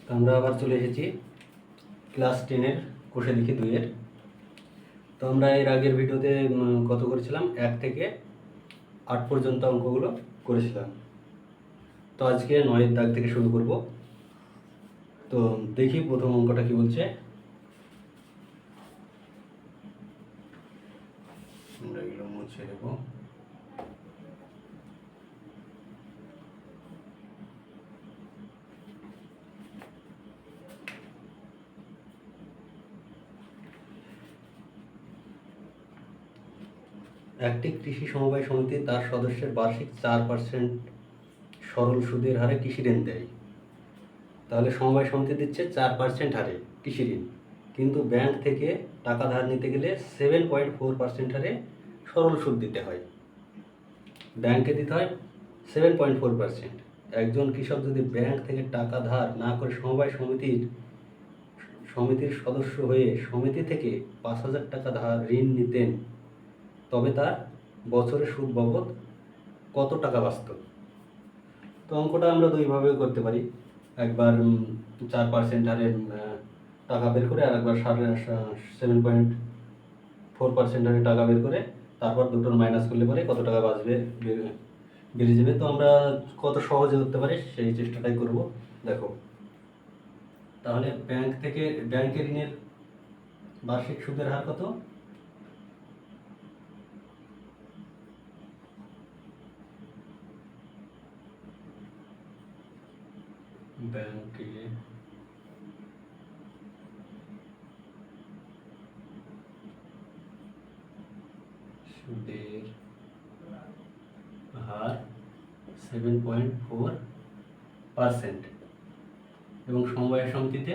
তো আমরা আবার চলে এসেছি ক্লাস 10-এর কোষে লিখি 2-এর। তো আমরা এর আগের ভিডিওতে কত করেছিলাম, 1 থেকে 8 পর্যন্ত অঙ্কগুলো করেছিলাম। তো আজকে 9-এর দাগ থেকে শুরু করব। তো দেখি প্রথম অঙ্কটা কি বলছে। আমরা এগুলো মুছে দেবো। একটি কৃষি সমবায় সমিতি তার সদস্যের বার্ষিক 4% সরল সুদের হারে কৃষি ঋণ দেয়। তাহলে সমবায় সমিতি দিচ্ছে 4% হারে কৃষি ঋণ, কিন্তু ব্যাংক থেকে টাকা ধার নিতে গেলে 7.4% হারে সরল সুদ দিতে হয়। ব্যাংকে দিতে হয় 7.4%। একজন কৃষক যদি ব্যাংক থেকে টাকা ধার না করে সমবায় সমিতির সদস্য হয়ে সমিতি থেকে 5,000 টাকা ধার ঋণ নিতেন, তবে তার বছরে সুদ বাবদ কত টাকা বাঁচত? তো অঙ্কটা আমরা দুইভাবে করতে পারি। একবার 4% হারে টাকা বের করে, আর একবার 7.4% হারে টাকা বের করে তারপর দুটোর মাইনাস করলে পরে কত টাকা বাঁচবে বেড়ে যাবে। তো আমরা কত সহজে করতে পারি সেই চেষ্টাটাই করব। দেখো, তাহলে ব্যাংকের ঋণের বার্ষিক সুদের হার কত? ব্যাংকে সুদের হার 7.4%, এবং সমবায় সমিতিতে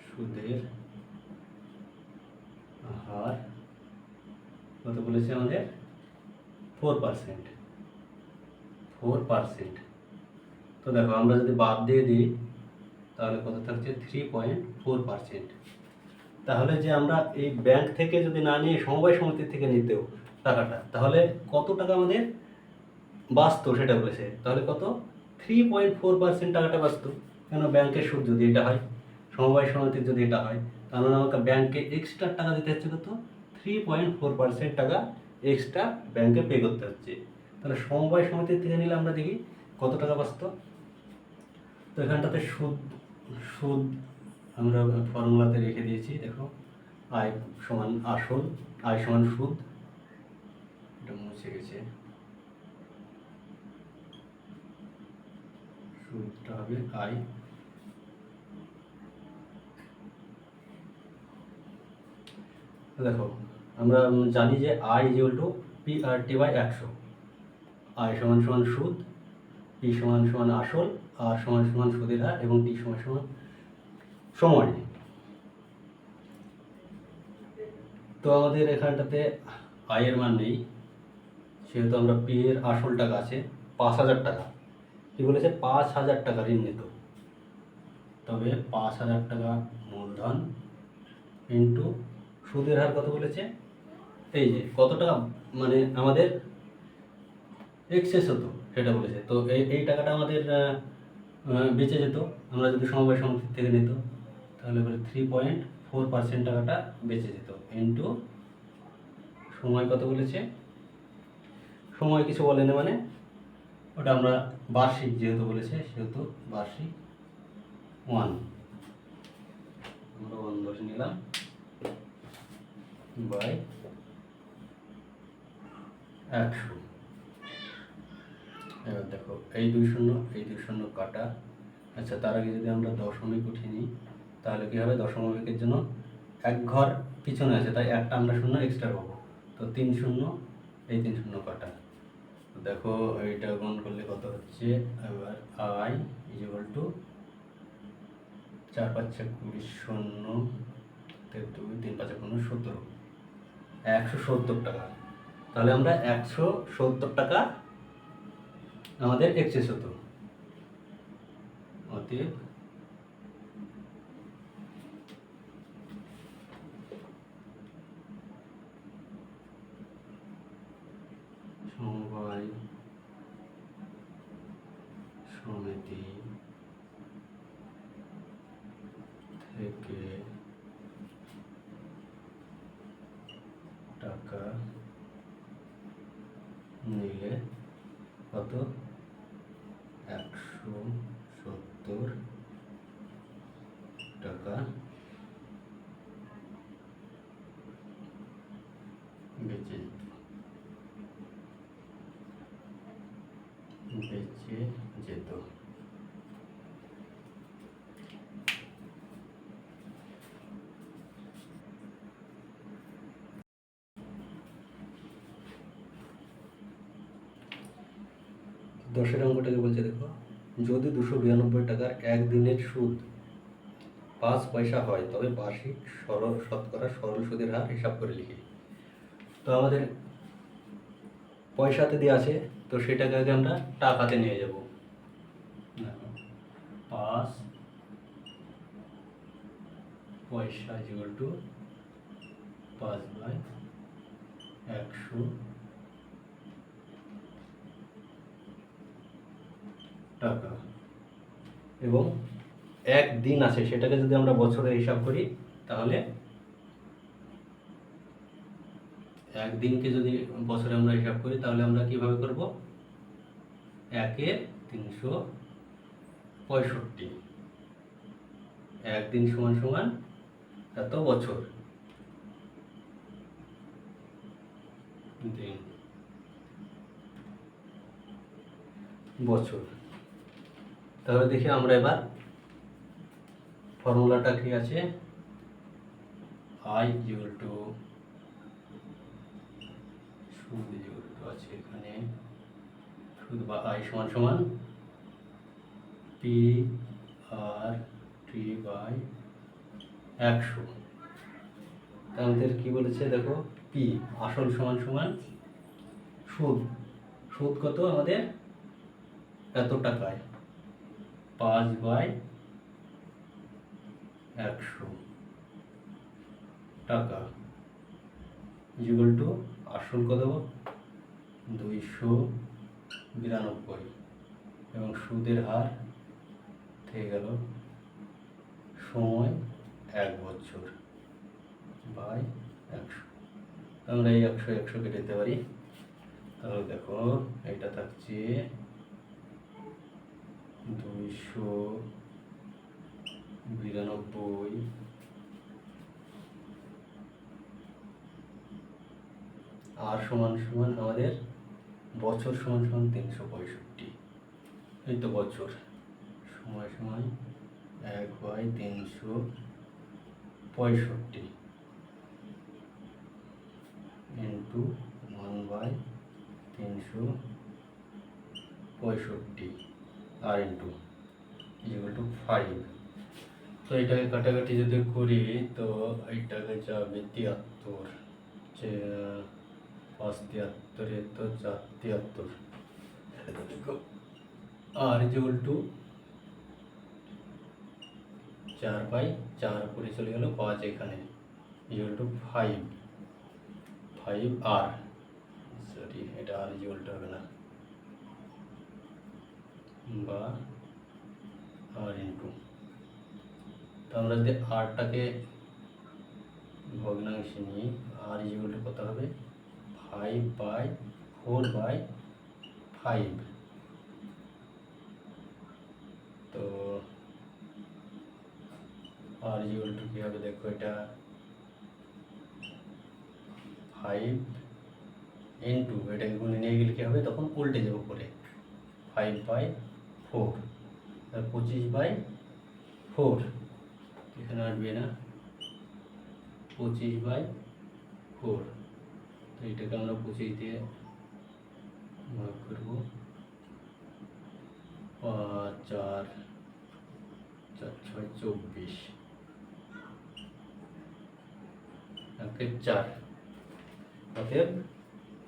সুদের হার কত বলেছে আমাদের? 4%। তো দেখো, আমরা যদি বাদ দিয়ে দিই তাহলে কত থাকছে? 3.4%। তাহলে যে আমরা এই ব্যাংক থেকে যদি না নিয়ে সমবায় সমিতি থেকে নিতেও টাকাটা, তাহলে কত টাকা আমাদের বাঁচতো সেটা বলেছে। তাহলে কত? 3.4% টাকাটা বাঁচতো। কেন? ব্যাংকের সুদ যদি এটা হয়, সমবায় সমিতির যদি এটা হয়, তাহলে আমাকে ব্যাংকে এক্সট্রা টাকা দিতে হচ্ছে কত? 3.4% টাকা এক্সট্রা ব্যাংকে পে করতে হচ্ছে। তাহলে সমবায় সমিতির থেকে নিলে আমরা দেখি কত টাকা বাঁচত। তো এখানটাতে সুদ আমরা ফর্মুলাতে রেখে দিয়েছি। দেখো, আয় সমান আসল, আয় সমান সুদ। এটা মুছে গেছে। সুদটা হবে আয়। দেখো, আমরা জানি যে I equal to P/T/100। I সমান সমান সুদ, পি সমান সমান আসল, আর সমান সমান সুদের হার, এবং টি সমান সমান সময়। তো আমাদের এখানটাতে আয়ের মান নেই, সেহেতু আমরা পি এর আসল টাকা আছে 5,000 টাকা। কি বলেছে? 5,000 টাকা ঋণ নিত। তবে 5,000 টাকা মূলধন ইন্টু সুদের হার কত বলেছে? এই যে কত টাকা মানে আমাদের এক্সেস হতো সেটা বলেছে। তো এই টাকাটা আমাদের বেঁচে যেত আমরা যদি সমবায় সমিতি থেকে নিত, তাহলে বলে 3.4% টাকাটা বেঁচে যেত ইন্টু সময় কত বলেছে? সময় কিছু বলেনি, মানে ওটা আমরা বার্ষিক যেহেতু বলেছে সেহেতু বার্ষিক 1 আমরা 1 ধরে নিলাম বাই 100। এবার দেখো, এই 2 শূন্য কাটা। আচ্ছা, তার আগে যদি আমরা দশমিক উঠিয়ে নিই তাহলে কী হবে? দশমিকের জন্য এক ঘর পিছনে আছে, তাই একটা আমরা শূন্য এক্সট্রা পাবো। তো 3 শূন্য, এই 3 শূন্য কাটা। দেখো, এইটা গুণ করলে কত হচ্ছে? এবার আই ইকুয়াল টু 4 5 20 শূন্য 2 3 5 17, 170 টাকা। তাহলে আমরা 170 টাকা আমাদের এক্সেস হতো। অতএব যদি থেকে টাকা নিলে কত 170 টাকা বেঁচে যেত। দশের অঙ্কটাকে বলছে দেখো, যদি 292 টাকার একদিনের সুদ 5 পয়সা হয় তবে বার্ষিক শতকরা সরল সুদের হার হিসাব করে লিখি। তো আমাদের পয়সাতে দেওয়া আছে, তো সেটাকে আগে আমরা টাকাতে নিয়ে যাব। 5 পয়সা ইকুয়াল টু 5/100 টাকা, এবং একদিন আছে সেটাকে যদি আমরা বছরে হিসাব করি তাহলে একদিনকে যদি বছরে আমরা হিসাব করি তাহলে আমরা কিভাবে করব, 1/365 একদিন সমান সমান এত বছর দিন বছর। তাহলে দেখি আমরা এবার ফর্মুলাটা কি আছে, আই ইকুয়াল টু সুদ ইকুয়াল টু আছে এখানে, সুদ বা আই সমান সমান পি আর টি বাই 100। আমাদের কি বলেছে দেখো, পি আসল সমান সমান সুদ, সুদ কত আমাদের এত টাকায় 5/100 টাকা ইকুয়াল টু আসল কত 292 এবং সুদের হার থেকে গেল সময় 1 বছর বাই 100। আমরা এই 100 কেটে দিতে পারি। তাহলে দেখো এটা থাকছে 292 আর সমান সমান আমাদের বছর সমান সমান 365। এই তো বছর সময় সময় 1/365 ইন্টু 1/365 আর ইন্টু ইকুয়াল টু 5। তো এটাকে কাটাকাটি যদি করি তো এইটাকে যাবে 73, 5 তো 4 আর ইকুয়াল টু 4/4 করে চলে গেল 5 এখানে ইকুয়াল টু 5 আর সরি এটা আর ইকুয়াল টু হবে না, বা আর ইন্টু, তো আমরা যদি আরটাকে ভগ্নাংশে নিই আর ইকুয়াল টু কত হবে 5/4/5। তো আর ইকুয়াল টু কী হবে দেখো, এটা 5 ইন্টু এটাকে গুণে নিয়ে গেলে কী হবে, তখন উল্টে যাবো করে 5/4 25/4 এখানে আসবে না 25/4। তো এটাকে আমরা 25 দিয়ে ভাগ করবো, 5 4 4 6 24 4। অতএব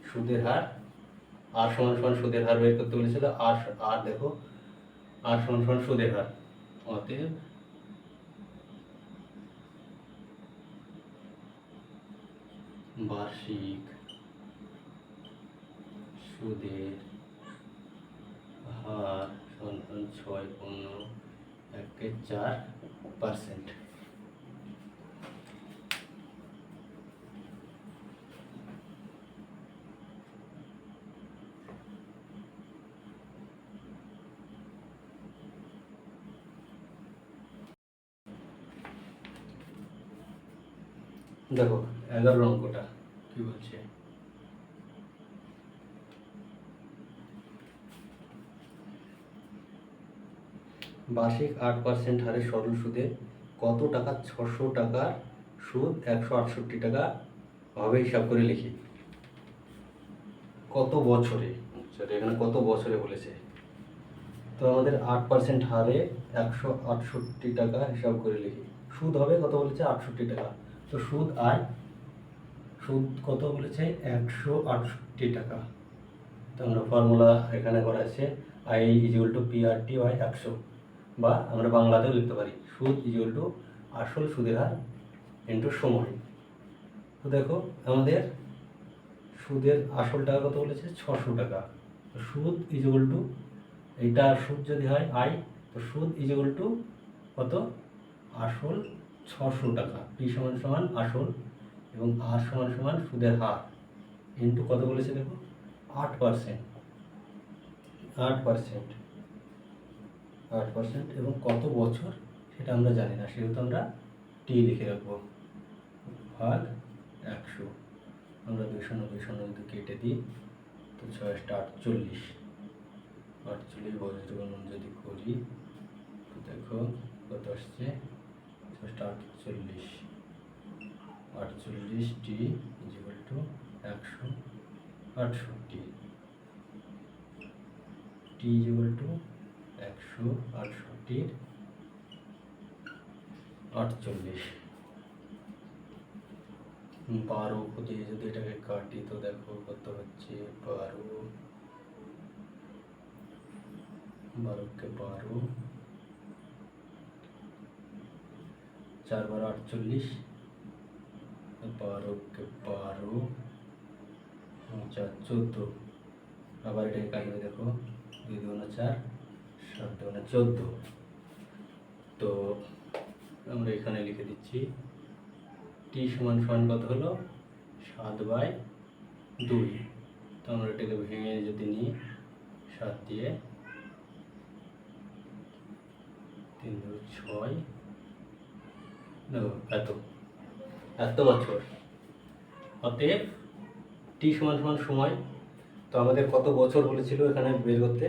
সুদের হার আর সমান সমান সুদের হার বের করতে বলেছিল, আর দেখো আর সমান সমান সুদের হার, অতএব বার্ষিক সুদের হার সমান 0.61514%। দেখো 11 অঙ্কটা কি বলছে, বার্ষিক 8% হারে সরল সুদে কত টাকা 600 টাকার সুদ 168 টাকা হবে হিসাব করে লিখি। কত বছরে, এখানে কত বছরে বলেছে, তো আমাদের 8% হারে 168 টাকা হিসাব করে লিখি। সুদ হবে কত বলেছে, 68 টাকা। তো সুদ কত বলেছে, 168 টাকা। তো আমরা ফর্মুলা এখানে করা আছে, I is equal to PRT by 100, বা আমরা বাংলাতেও লিখতে পারি সুদ ইজিক্যাল টু আসল সুদের হার ইন্টু সময়। তো দেখো আমাদের সুদের আসল টাকা কত বলেছে, 600 টাকা। তো সুদ ইজিক্যাল টু, এইটা সুদ যদি হয় আই, তো সুদ ইজিক্যাল টু কত, আসল 600 টাকা, পি সমান সমান আসল এবং আর সমান সমান সুদের হার ইন্টু কত বলেছে দেখো 8%, 8% এবং কত বছর সেটা আমরা জানি না, সেহেতু আমরা টি লিখে রাখবো ভাগ 100। আমরা 290 কেটে দিই, তো 6 48, 48 বছর গণন যদি করি, তো দেখো কত আসছে, 48 টি ইজিক্যাল টু 168, টি ইজিক্যাল টু 168 48। 12 দিয়ে যদি এটাকে কাটি, তো দেখো কত হচ্ছে, 12কে 12, 4 12 48, 12কে 12, 4 14, আবার এটাকে কাটবে, দেখো 2 2 4, 7 2 14। তো আমরা এখানে লিখে দিচ্ছি টি সমান সমান কত হলো, 7/2। তো আমরা এটাকে ভেঙে যদি নিই, 7 দিয়ে 3 2 6, এত বছর। অতএব টি সমান সমান সময়, তো আমাদের কত বছর বলেছিল এখানে বের করতে,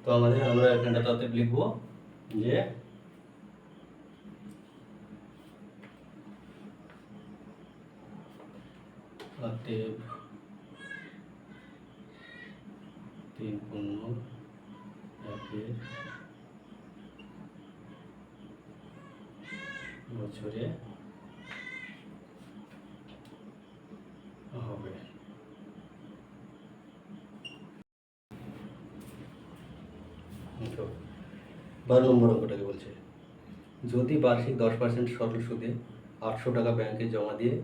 তো আমরা এখানটাতে অতএব লিখবো যে অতএব 3 বছরে হবে। তো 12 নম্বর অঙ্কটাকে বলছে, যদি বার্ষিক 10% সরল সুদে 800 টাকা ব্যাংকে জমা দিয়ে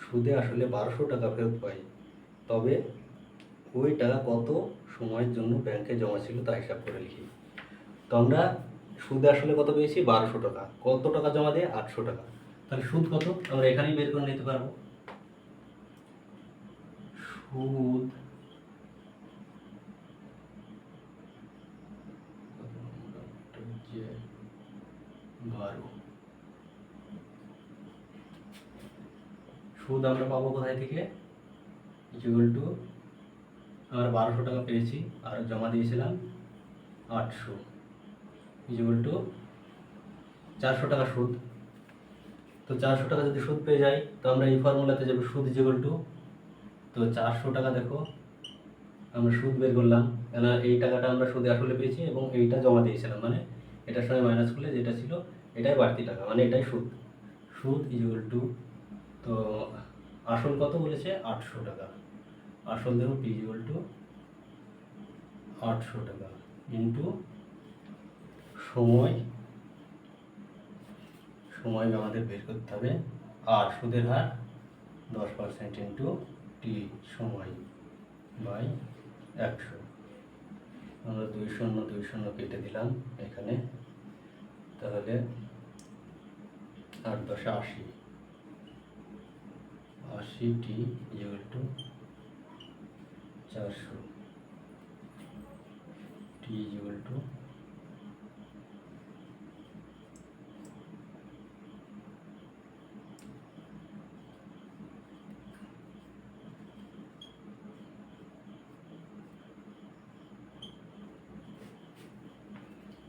সুদে আসলে 1200 টাকা ফেরত পাই, তবে ওই টাকা কত সময়ের জন্য ব্যাংকে জমা ছিল তা হিসাব করে লিখি। তো আমরা সুদে আসলে কত পেয়েছি, 1200 টাকা, কত টাকা জমা দিয়ে, 800 টাকা, তাহলে সুদ কত আমরা এখানেই বের করে নিতে পারবো। সুদ হচ্ছে 12, সুদ আমরা পাবো কোথায় থেকে, ইকুয়াল টু আমরা 1200 টাকা পেয়েছি আর জমা দিয়েছিলাম 800, ইকুয়াল টু 400 টাকা সুদ। তো 400 টাকা যদি সুদ পেয়ে যাই, তো আমরা এই ফর্মুলাতে যাবো, সুদ ইকুয়াল টু, তো 400 টাকা দেখো আমরা সুদ বের করলাম, কেন এই টাকাটা আমরা সুদে আসলে পেয়েছি এবং এইটা জমা দিয়েছিলাম, মানে এটার সঙ্গে মাইনাস করলে যেটা ছিল এটাই বাড়তি টাকা, মানে এটাই সুদ। সুদ ইকুয়াল টু, তো আসল কত বলেছে, 800 টাকা, আসল দেখো পি ইকুয়াল টু 800 টাকা ইন্টু সময় আমাদের বের করতে হবে, আর সুদের হার 10% ইন্টু টি সময় বাই 100। আমরা 2 শূন্য কেটে দিলাম এখানে, তাহলে 8 10 80, 80t equal to 400, t equal to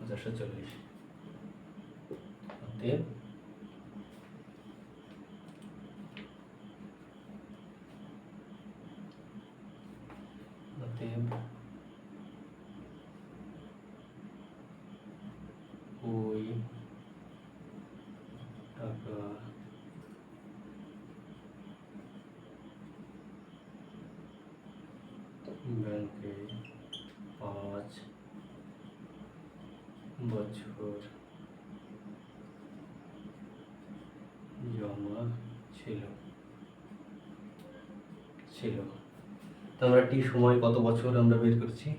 440। অতএব ওই টাকা ব্যাংকে 5 বছর জমা ছিল। তো আমরা টি সময় কত বছর আমরা বের করছি,